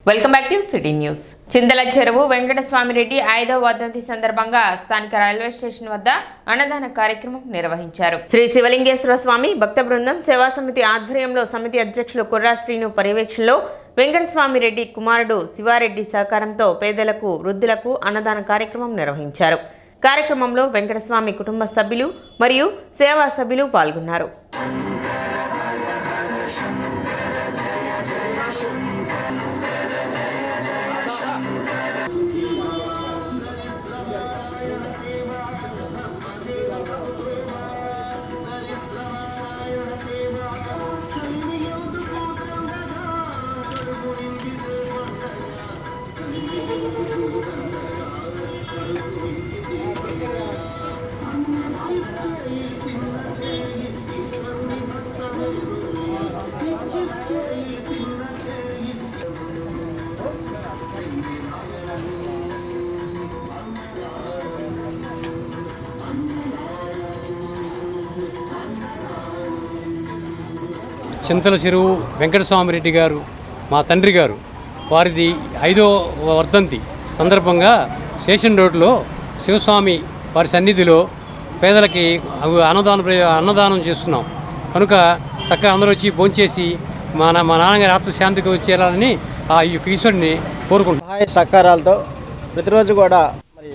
Welcome back to city news. Chintala Cheruvu Venkataswamy Reddy 5వ వర్ధంతి సందర్భంగా స్థానిక రైల్వే స్టేషన్ వద్ద అన్నదాన కార్యక్రమం నిర్వహించారు. శ్రీ శివలింగేశ్వర స్వామి భక్త బృందం సేవా సమితి ఆధ్వర్యంలో సమితి అధ్యక్షులు కుర్రా శ్రీను పర్యవేక్షణలో వెంకటస్వామి రెడ్డి కుమారుడు శివారెడ్డి సహకారంతో పేదలకు వృద్ధులకు అన్నదాన కార్యక్రమం నిర్వహించారు. కార్యక్రమంలో వెంకటస్వామి కుటుంబ సభ్యులు మరియు సేవా సభ్యులు పాల్గొన్నారు. చింతల చెరువు వెంకటస్వామి రెడ్డి గారు మా తండ్రి గారు వారిది 5వ వర్ధంతి సందర్భంగా స్టేషన్ రోడ్లో శివస్వామి వారి సన్నిధిలో పేదలకి అన్నదానం చేస్తున్నాం. కనుక చక్కగా అందరూ వచ్చి భోంచేసి మా నాన్నగారి ఆత్మశాంతికి వచ్చేయాలని ఆ ఈశ్వరుని కోరుకుంటున్నాం. సహాయ సహకారాలతో ప్రతిరోజు కూడా మరి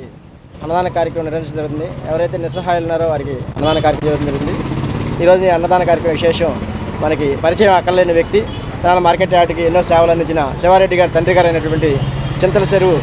అన్నదాన కార్యక్రమం నిర్వహించడం జరుగుతుంది. ఎవరైతే నిస్సహాయాలు ఉన్నారో వారికి అన్నదాన కార్యక్రమం జరుగుతుంది. ఈరోజు అన్నదాన కార్యక్రమం విశేషం మనకి పరిచయం అక్కర్లేని వ్యక్తి తెనాలి మార్కెట్ యార్డ్కి ఎన్నో సేవలు అందించిన శివారెడ్డి గారి తండ్రి గారు అయినటువంటి చింతల చెరువు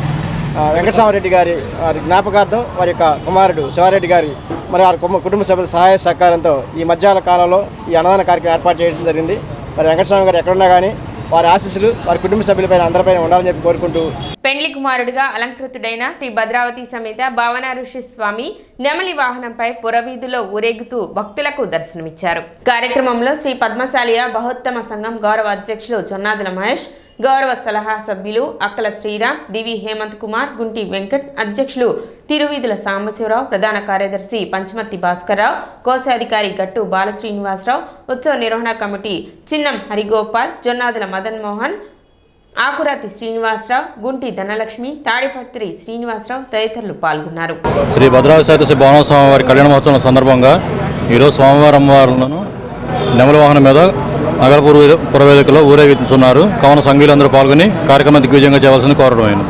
వెంకటస్వామిరెడ్డి గారి వారి జ్ఞాపకార్థం వారి యొక్క కుమారుడు శివారెడ్డి గారి మరి వారి కుటుంబ సభ్యుల సహాయ సహకారంతో ఈ మధ్యాహ్న కాలంలో ఈ అన్నదాన కార్యక్రమం ఏర్పాటు చేయడం జరిగింది. మరి వెంకటస్వామి గారు ఎక్కడున్నా కానీ వారి ఆశీస్సులు వారి కుటుంబ సభ్యులపైన అందరిపైన ఉండాలని చెప్పి కోరుకుంటూ పెండ్లి కుమారుడిగా అలంకృతుడైన శ్రీ భద్రావతి సమేత భావన ఋషి స్వామి నెమలి వాహనంపై పురవీధిలో ఊరేగుతూ భక్తులకు దర్శనమిచ్చారు. కార్యక్రమంలో శ్రీ పద్మశాలియ బహోత్తమ సంఘం గౌరవ అధ్యక్షులు జొన్నాదుల మహేష్, గౌరవ సలహా సభ్యులు అక్కల శ్రీరామ్, దివి హేమంత్ కుమార్, గుంటి వెంకట్, అధ్యక్షులు తిరువీధుల సాంబశివరావు, ప్రధాన కార్యదర్శి పంచమర్తి భాస్కర్రావు, కోశాధికారి గట్టు బాలశ్రీనివాసరావు, ఉత్సవ నిర్వహణ కమిటీ చిన్నం హరిగోపాల్, జొన్నాదుల మదన్ మోహన్, ఆకురాతి శ్రీనివాసరావు, గుంటి ధనలక్ష్మి, తాడిపత్రి శ్రీనివాసరావు తదితరులు పాల్గొన్నారు. శ్రీ భద్రావతి సహిత శ్రీ భావన స్వామివారి కళ్యాణ మహోత్సవం సందర్భంగా ఈరోజు స్వామివారి అమ్మవారులను నెమలి వాహనం మీద నగర పురవేదికలో ఊరేగిస్తున్నారు. కావున సంఘీయులందరూ పాల్గొని కార్యక్రమం దిగ్విజయంగా చేయవలసింది కోరడమైంది.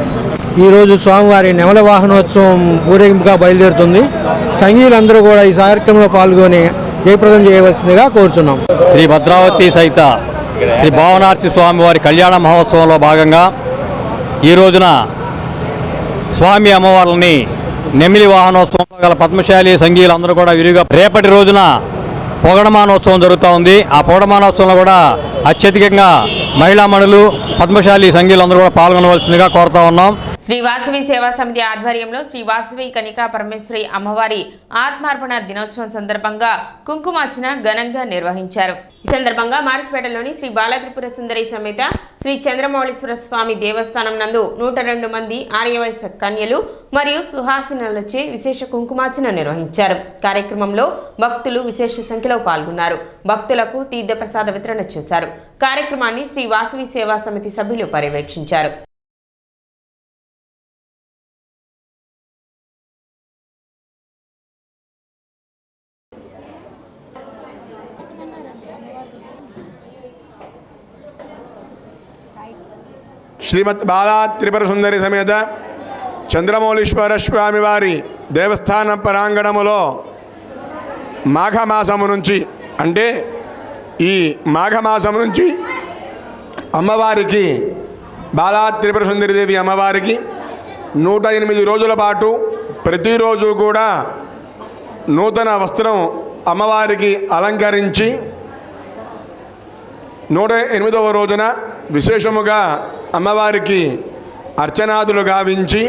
ఈరోజు స్వామివారి నెమల వాహనోత్సవం ఊరేగింపుగా బయలుదేరుతుంది. సంఘీయులందరూ కూడా ఈ కార్యక్రమంలో పాల్గొని జయప్రదం చేయవలసిందిగా కోరుచున్నాం. శ్రీ భద్రావతి సహిత శ్రీ భావనార్తి స్వామివారి కళ్యాణ మహోత్సవంలో భాగంగా ఈ రోజున స్వామి అమ్మవార్లని నెమిలి వాహనోత్సవంలో గల పద్మశాలి సంఘీయులందరూ కూడా విరిగా రేపటి రోజున పొగడమానోత్సవం జరుగుతూ ఉంది. ఆ పొగడమానోత్సవంలో కూడా అత్యధికంగా మహిళామణులు పద్మశాలి సంఘీయులందరూ కూడా పాల్గొనవలసిందిగా కోరుతా ఉన్నాం. శ్రీ వాసవి సేవా సమితి ఆధ్వర్యంలో శ్రీ వాసవి కనికా పరమేశ్వరి అమ్మవారి ఆత్మార్పణ దినోత్సవం సందర్భంగా కుంకుమార్చన ఘనంగా నిర్వహించారు. ఈ సందర్భంగా మారిసిపేటలోని శ్రీ బాలత్రిపుర సుందరి సమేత శ్రీ చంద్రమౌళీశ్వర స్వామి దేవస్థానం నందు 102 మంది ఆర్యవైశ్య కన్యలు మరియు సుహాసినులచే విశేష కుంకుమార్చన నిర్వహించారు. కార్యక్రమంలో భక్తులు విశేష సంఖ్యలో పాల్గొన్నారు. భక్తులకు తీర్థప్రసాద వితరణ చేశారు. కార్యక్రమాన్ని శ్రీ వాసవి సేవా సమితి సభ్యులు పర్యవేక్షించారు. శ్రీమద్ బాలా త్రిపుర సుందరి సమేత చంద్రమౌళీశ్వర స్వామి వారి దేవస్థాన ప్రాంగణములో మాఘమాసము నుంచి అంటే ఈ మాఘమాసం నుంచి అమ్మవారికి బాలా త్రిపుర సుందరి దేవి అమ్మవారికి 108 రోజుల పాటు ప్రతిరోజు కూడా నూతన వస్త్రం అమ్మవారికి అలంకరించి 108వ రోజున విశేషముగా అమ్మవారికి అర్చనాదులు గావించి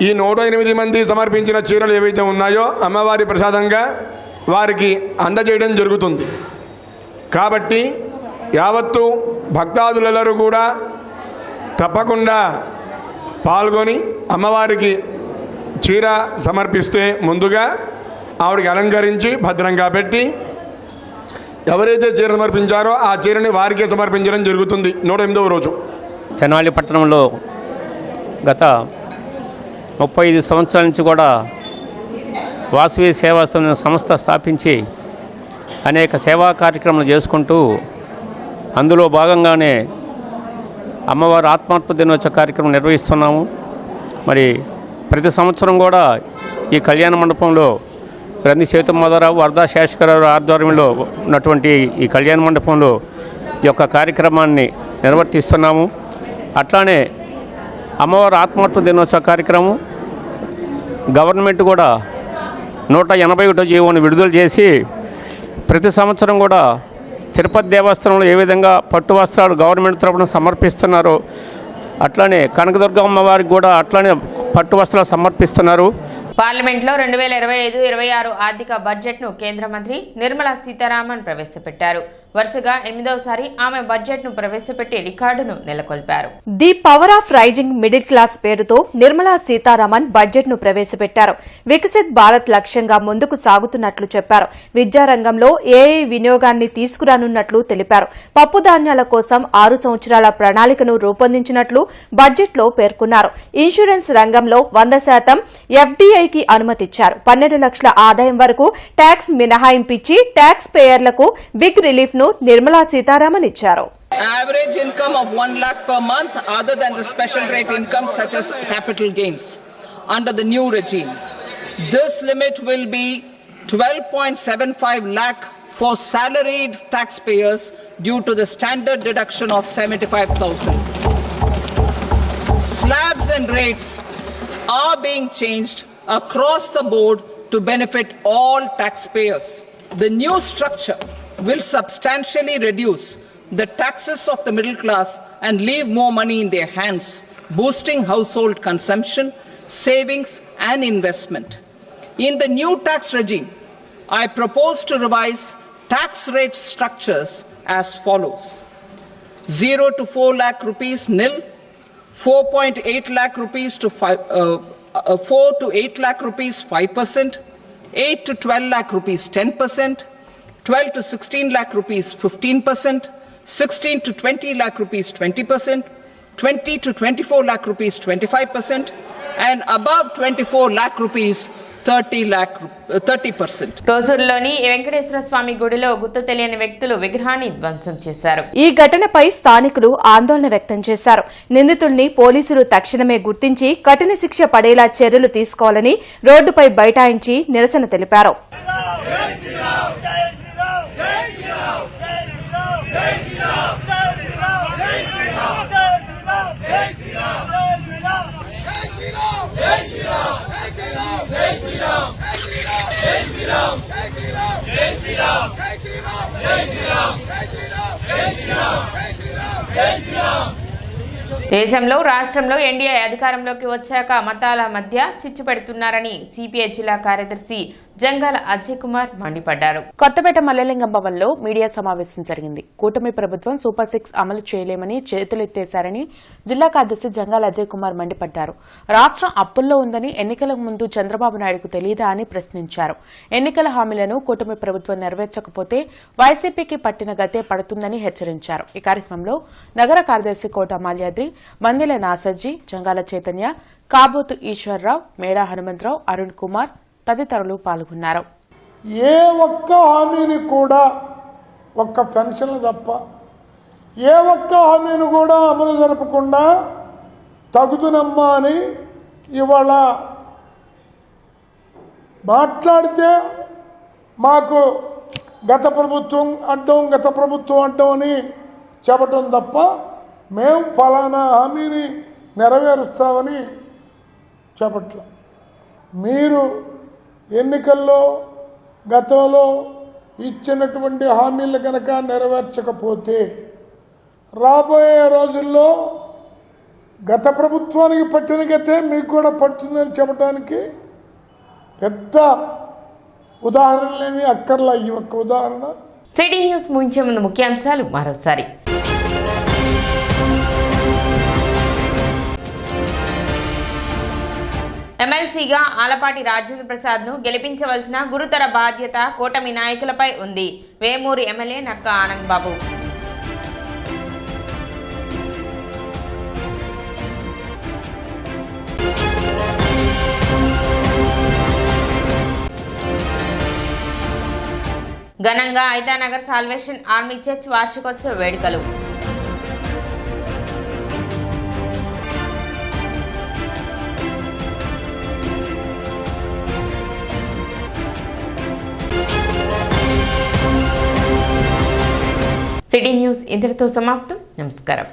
ఈ 108 మంది సమర్పించిన చీరలు ఏవైతే ఉన్నాయో అమ్మవారి ప్రసాదంగా వారికి అందజేయడం జరుగుతుంది. కాబట్టి యావత్తు భక్తాదులెల్లరూ కూడా తప్పకుండా పాల్గొని అమ్మవారికి చీర సమర్పిస్తే ముందుగా ఆవిడకి అలంకరించి భద్రంగా పెట్టి ఎవరైతే చీర సమర్పించారో ఆ చీరని వారికే సమర్పించడం జరుగుతుంది 108వ రోజు. తెనాలి పట్టణంలో గత 35 సంవత్సరాల నుంచి కూడా వాసవి సేవా సంస్థ స్థాపించి అనేక సేవా కార్యక్రమాలు చేసుకుంటూ అందులో భాగంగానే అమ్మవారి ఆత్మార్పణ దినోత్సవ కార్యక్రమం నిర్వహిస్తున్నాము. మరి ప్రతి సంవత్సరం కూడా ఈ కళ్యాణ మండపంలో గ్రంథి సేతుమాధవరావు వరదా శేషకరావు ఆధ్వర్యంలో ఉన్నటువంటి ఈ కళ్యాణ మండపంలో ఈ యొక్క కార్యక్రమాన్ని నిర్వర్తిస్తున్నాము. అట్లానే అమ్మవారి ఆత్మార్పణ దినోత్సవ కార్యక్రమం గవర్నమెంట్ కూడా 181 జీవోని విడుదల చేసి ప్రతి సంవత్సరం కూడా తిరుపతి దేవస్థానంలో ఏ విధంగా పట్టు వస్త్రాలు గవర్నమెంట్ తరఫున సమర్పిస్తున్నారో అట్లానే కనకదుర్గ అమ్మవారికి కూడా అట్లానే పట్టు వస్త్రాలు సమర్పిస్తున్నారు. పార్లమెంట్లో 2025-26 ఆర్థిక బడ్జెట్ను కేంద్ర మంత్రి నిర్మలా సీతారామన్ ప్రవేశపెట్టారు. వరుసగా 8వసారి ఆమె బడ్జెట్ను ప్రవేశపెట్టి రికార్డును నెలకొల్పారు. The power of rising middle class పేరుతో నిర్మలా సీతారామన్ బడ్జెట్ను ప్రవేశపెట్టారు. వికసిత్ భారత్ లక్ష్యంగా ముందుకు సాగుతున్నట్లు చెప్పారు. విద్యారంగంలో ఏఐ వినియోగాన్ని తీసుకురానున్నట్లు తెలిపారు. పప్పు ధాన్యాల కోసం 6 సంవత్సరాల ప్రణాళికను రూపొందించినట్లు బడ్జెట్లో పేర్కొన్నారు. ఇన్సూరెన్స్ రంగంలో 100% ఎఫ్డీఐకి అనుమతిచ్చారు. 12 లక్షల ఆదాయం వరకు ట్యాక్స్ మినహాయింపిచ్చి ట్యాక్స్ పేయర్లకు బిగ్ రిలీఫ్ ను నిర్మలా సీతారామన్ ఇచ్చారు. Average income of 1 lakh per month other than the special rate income such as capital gains under the new regime. This limit will be 12.75 lakh for salaried taxpayers due to the standard deduction of 75,000. Slabs and rates are being changed across the board to benefit all taxpayers. The new structure will substantially reduce the taxes of the middle class and leave more money in their hands, boosting household consumption, savings and investment. In the new tax regime, I propose to revise tax rate structures as follows: 0 to 4 lakh rupees nil, 4.8 lakh rupees to 4 to 8 lakh rupees 5%, 8 to 12 lakh rupees 10%, 12 to 16 lakh rupees 15%, 16 to 20 lakh rupees 20%, 20 to 24 lakh rupees 25%, and above 24 lakh rupees 30%. రోజూరులోని Venkateswara స్వామి గుడిలో గుర్తు తెలియని వ్యక్తులు విగ్రహాన్ని ధ్వంసం చేశారు. ఈ ఘటనపై స్థానికులు ఆందోళన వ్యక్తం చేశారు. నిందితుల్ని పోలీసులు తక్షణమే గుర్తించి కఠిన శిక్ష పడేలా చర్యలు తీసుకోవాలని రోడ్డుపై బైఠాయించి నిరసన తెలిపారు. దేశంలో రాష్ట్రంలో ఎన్డీఏ అధికారంలోకి వచ్చాక మతాల మధ్య చిచ్చు పెడుతున్నారని సిపిఐ జిల్లా కార్యదర్శి జంగాల అజయ్ కుమార్ మండిపడ్డారు. కొత్తపేట మల్లెలింగం భవన్లో మీడియా సమావేశం జరిగింది. కూటమి ప్రభుత్వం సూపర్ 6 అమలు చేయలేమని చేతులెత్తేశారని జిల్లా కార్యదర్శి జంగాల అజయ్ కుమార్ మండిపడ్డారు. రాష్ట్రం అప్పుల్లో ఉందని ఎన్నికల ముందు చంద్రబాబు నాయుడుకు తెలియదా అని ప్రశ్నించారు. ఎన్నికల హామీలను కూటమి ప్రభుత్వం నెరవేర్చకపోతే వైసీపీకి పట్టిన గతే పడుతుందని హెచ్చరించారు. ఈ కార్యక్రమంలో నగర కార్యదర్శి కోట మాల్యాద్రి, మందిల నాసర్జీ, జంగాల చైతన్య, కాబోతు ఈశ్వర్రావు, మేడా హనుమంతరావు, అరుణ్ కుమార్ తదితరులు పాల్గొన్నారు. ఏ ఒక్క హామీని కూడా, ఒక్క పెన్షన్లు తప్ప ఏ ఒక్క హామీని కూడా అమలు జరపకుండా తగుదునమ్మా అని ఇవాళ మాట్లాడితే మాకు గత ప్రభుత్వం అడ్డం అని చెప్పటం తప్ప మేము ఫలానా హామీని నెరవేరుస్తామని చెప్పట్ల. మీరు ఎన్నికల్లో గతంలో ఇచ్చినటువంటి హామీలు కనుక నెరవేర్చకపోతే రాబోయే రోజుల్లో గత ప్రభుత్వానికి పట్టిన గతే మీకు కూడా పడుతుందని చెప్పడానికి పెద్ద ఉదాహరణలేమి అక్కర్లా. ఈ ఒక్క ఉదాహరణ. సిటీ న్యూస్ ముగించే ముందు ముఖ్యాంశాలు మరోసారి. ఎమ్మెల్సీగా ఆలపాటి రాజేంద్ర ప్రసాద్ను గెలిపించవలసిన గురుతర బాధ్యత కూటమి నాయకులపై ఉంది. వేమూరు ఎమ్మెల్యే నక్క ఆనంద్ బాబు. ఘనంగా ఐదానగర్ సాల్వేషన్ ఆర్మీ చర్చ్ వార్షికోత్సవ వేడుకలు. సిటీ న్యూస్ ఇంతటితో సమాప్తం. నమస్కారం.